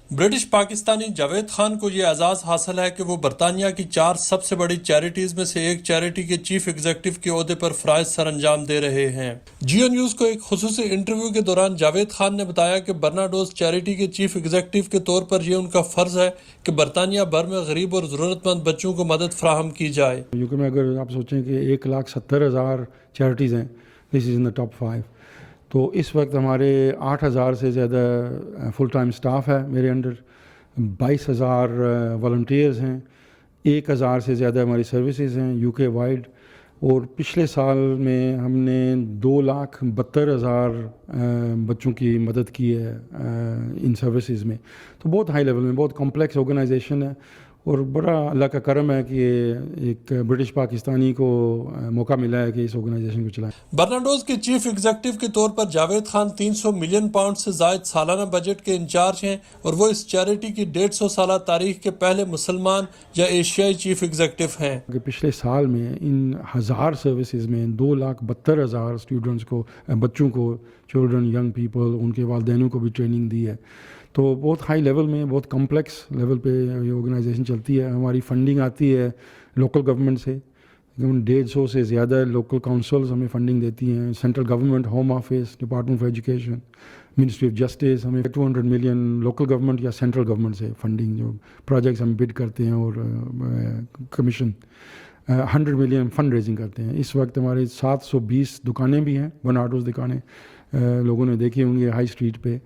British Pakistani Javed Khan کو یہ اعزاز حاصل ہے کہ وہ برطانیہ کی 4 سب سے بڑی چیریٹیز میں سے ایک چیریٹی کے چیف ایگزیکٹو کے عہدے پر فرائض سر انجام دے رہے ہیں۔ جیو نیوز کو ایک خصوصی انٹرویو کے دوران جاوید خان نے بتایا کہ برناڈوز چیریٹی کے چیف ایگزیکٹو کے طور پر یہ ان کا فرض ہے کہ برطانیہ بھر میں غریب اور ضرورت مند بچوں کو مدد فراہم کی جائے۔ یوکے میں اگر آپ سوچیں کہ 1,70,000 چیریٹیز ہیں، دس از ان دا ٹاپ 5، تو اس وقت ہمارے 8,000 سے زیادہ فل ٹائم سٹاف ہے میرے انڈر، 22,000 والنٹیئرز ہیں، 1,000 سے زیادہ ہماری سروسز ہیں یوکے وائڈ، اور پچھلے سال میں ہم نے 2,72,000 بچوں کی مدد کی ہے ان سروسز میں۔ تو بہت ہائی لیول میں، بہت کمپلیکس آرگنائزیشن ہے، اور بڑا اللہ کا کرم ہے کہ ایک برٹش پاکستانی کو موقع ملا ہے کہ اس آرگنائزیشن کو چلائیں۔ برناڈوز کے چیف ایگزیکٹو کے طور پر جاوید خان 300 ملین پاؤنڈ سے زائد سالانہ بجٹ کے انچارج ہیں، اور وہ اس چیریٹی کی 150 سالہ تاریخ کے پہلے مسلمان یا ایشیائی چیف ایگزیکٹو ہیں۔ کہ پچھلے سال میں ان 1000 سروسز میں 2,72,000 اسٹوڈنٹس کو، بچوں کو، چلڈرن، ینگ پیپل، ان کے والدینوں کو بھی ٹریننگ دی ہے۔ تو بہت ہائی لیول میں، بہت کمپلیکس لیول پہ یہ آرگنائزیشن چلتی ہے۔ ہماری فنڈنگ آتی ہے لوکل گورنمنٹ سے، 150 سے زیادہ لوکل کونسلز ہمیں فنڈنگ دیتی ہیں، central government, home office, department of education, ministry of justice, ہمیں 200 ملین لوکل گورنمنٹ یا سینٹرل گورنمنٹ سے فنڈنگ، جو پروجیکٹس ہم بڈ کرتے ہیں اور کمیشن 100 ملین فنڈ ریزنگ کرتے ہیں۔ اس وقت ہمارے 720 دکانیں بھی ہیں، برناڈوز دکانیں، لوگوں نے دیکھی ہوں گے ہائی اسٹریٹ پہ۔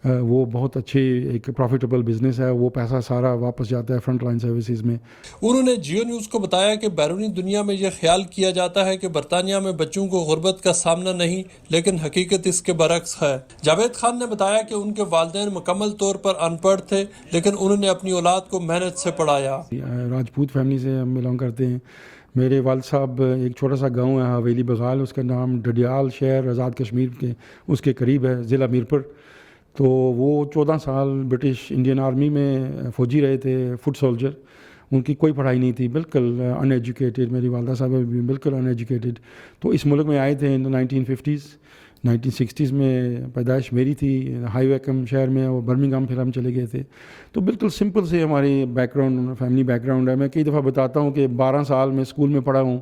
وہ بہت اچھی ایک پروفیٹیبل بزنس ہے، وہ پیسہ سارا واپس جاتا ہے فرنٹ لائن سروسز میں۔ انہوں نے جیو نیوز کو بتایا کہ بیرونی دنیا میں یہ خیال کیا جاتا ہے کہ برطانیہ میں بچوں کو غربت کا سامنا نہیں، لیکن حقیقت اس کے برعکس ہے۔ جاوید خان نے بتایا کہ ان کے والدین مکمل طور پر ان پڑھ تھے، لیکن انہوں نے اپنی اولاد کو محنت سے پڑھایا۔ راجپوت فیملی سے ہم بلانگ کرتے ہیں۔ میرے والد صاحب، ایک چھوٹا سا گاؤں ہے حویلی بغال، اس کا نام ڈڈیال شہر آزاد کشمیر کے اس کے قریب ہے، ضلع میرپور۔ تو وہ 14 سال برٹش انڈین آرمی میں فوجی رہے تھے، فٹ سولجر۔ ان کی کوئی پڑھائی نہیں تھی، بالکل ان ایجوکیٹڈ، میری والدہ صاحب بھی بالکل ان ایجوکیٹڈ۔ تو اس ملک میں آئے تھے 1950s، 1960s میں پیدائش میری تھی، ہائی ویکم شہر میں، اور برمنگھم پھر ہم چلے گئے تھے۔ تو بالکل سمپل سے ہماری back ground, family back ground ہے۔ میں کئی دفعہ بتاتا ہوں کہ 12 سال میں اسکول میں پڑھا ہوں،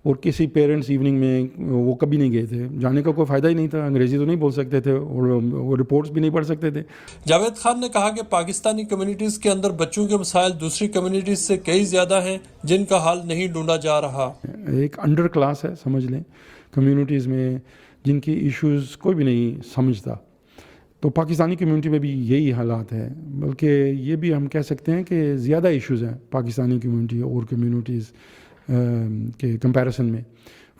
اور کسی پیرنٹس ایوننگ میں وہ کبھی نہیں گئے تھے، جانے کا کوئی فائدہ ہی نہیں تھا، انگریزی تو نہیں بول سکتے تھے، اور وہ رپورٹس بھی نہیں پڑھ سکتے تھے۔ جاوید خان نے کہا کہ پاکستانی کمیونٹیز کے اندر بچوں کے مسائل دوسری کمیونٹیز سے کئی زیادہ ہیں جن کا حل نہیں ڈھونڈا جا رہا۔ ایک انڈر کلاس ہے، سمجھ لیں، کمیونٹیز میں جن کی ایشوز کوئی بھی نہیں سمجھتا۔ تو پاکستانی کمیونٹی میں بھی یہی حالات ہے، بلکہ یہ بھی ہم کہہ سکتے ہیں کہ زیادہ ایشوز ہیں پاکستانی کمیونٹی اور کمیونٹیز کے کمپیریسن میں۔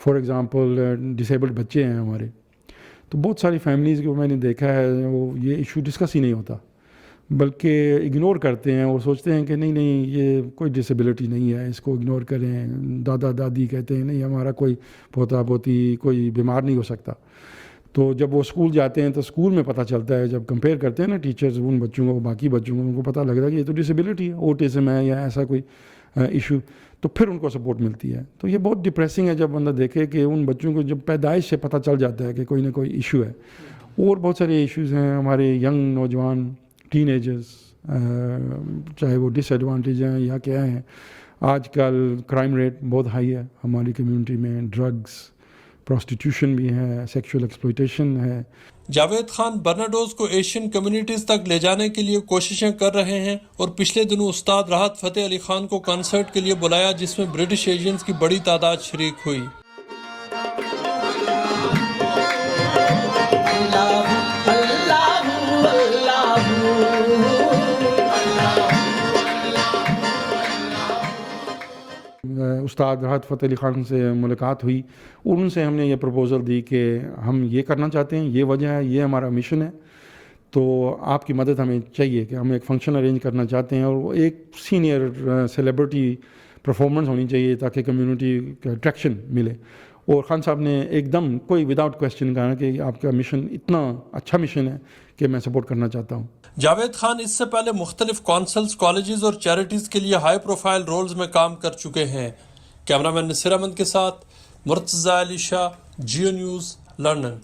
فار ایگزامپل ڈسیبلڈ بچے ہیں ہمارے، تو بہت ساری فیملیز کو میں نے دیکھا ہے وہ یہ ایشو ڈسکس ہی نہیں ہوتا، بلکہ اگنور کرتے ہیں اور سوچتے ہیں کہ نہیں یہ کوئی ڈسیبلٹی نہیں ہے، اس کو اگنور کریں۔ دادا دادی کہتے ہیں نہیں ہمارا کوئی پوتا پوتی کوئی بیمار نہیں ہو سکتا۔ تو جب وہ اسکول جاتے ہیں تو اسکول میں پتہ چلتا ہے، جب کمپیئر کرتے ہیں نا ٹیچرز ان بچوں کو باقی بچوں کو، ان کو پتہ لگتا ہے کہ یہ تو ڈسیبلٹی ہے، اوٹزم ہے یا ایسا کوئی ایشو، تو پھر ان کو سپورٹ ملتی ہے۔ تو یہ بہت ڈپریسنگ ہے جب بندہ دیکھے کہ ان بچوں کو جب پیدائش سے پتہ چل جاتا ہے کہ کوئی نہ کوئی ایشو ہے۔ اور بہت سارے ایشوز ہیں ہمارے ینگ نوجوان، ٹین ایجرز، چاہے وہ ڈس ایڈوانٹیج ہیں یا کیا ہیں۔ آج کل کرائم ریٹ بہت ہائی ہے ہماری کمیونٹی میں، ڈرگز، پروسٹیٹیوشن بھی ہے، سیکشول ایکسپلوئٹیشن ہے۔ جاوید خان برناڈوز کو ایشین کمیونٹیز تک لے جانے کے لیے کوششیں کر رہے ہیں، اور پچھلے دنوں استاد راحت فتح علی خان کو کنسرٹ کے لیے بلایا جس میں برٹش ایشینز کی بڑی تعداد شریک ہوئی۔ استاد راحت فتح علی خان سے ملاقات ہوئی، اور ان سے ہم نے یہ پروپوزل دی کہ ہم یہ کرنا چاہتے ہیں، یہ وجہ ہے، یہ ہمارا مشن ہے، تو آپ کی مدد ہمیں چاہیے کہ ہم ایک فنکشن ارینج کرنا چاہتے ہیں، اور وہ ایک سینئر سیلیبریٹی پرفارمنس ہونی چاہیے تاکہ کمیونٹی کا اٹریکشن ملے۔ اور خان صاحب نے ایک دم کوئی وداؤٹ کویسچن کہا کہ آپ کا مشن اتنا اچھا مشن ہے کہ میں سپورٹ کرنا چاہتا ہوں۔ جاوید خان اس سے پہلے مختلف کونسلز، کالجز اور چیریٹیز کے لیے ہائی پروفائل رولز میں کام کر چکے ہیں۔ کیمرہ مین نصیر احمد کے ساتھ مرتضی علی شاہ، جیو نیوز، لندن۔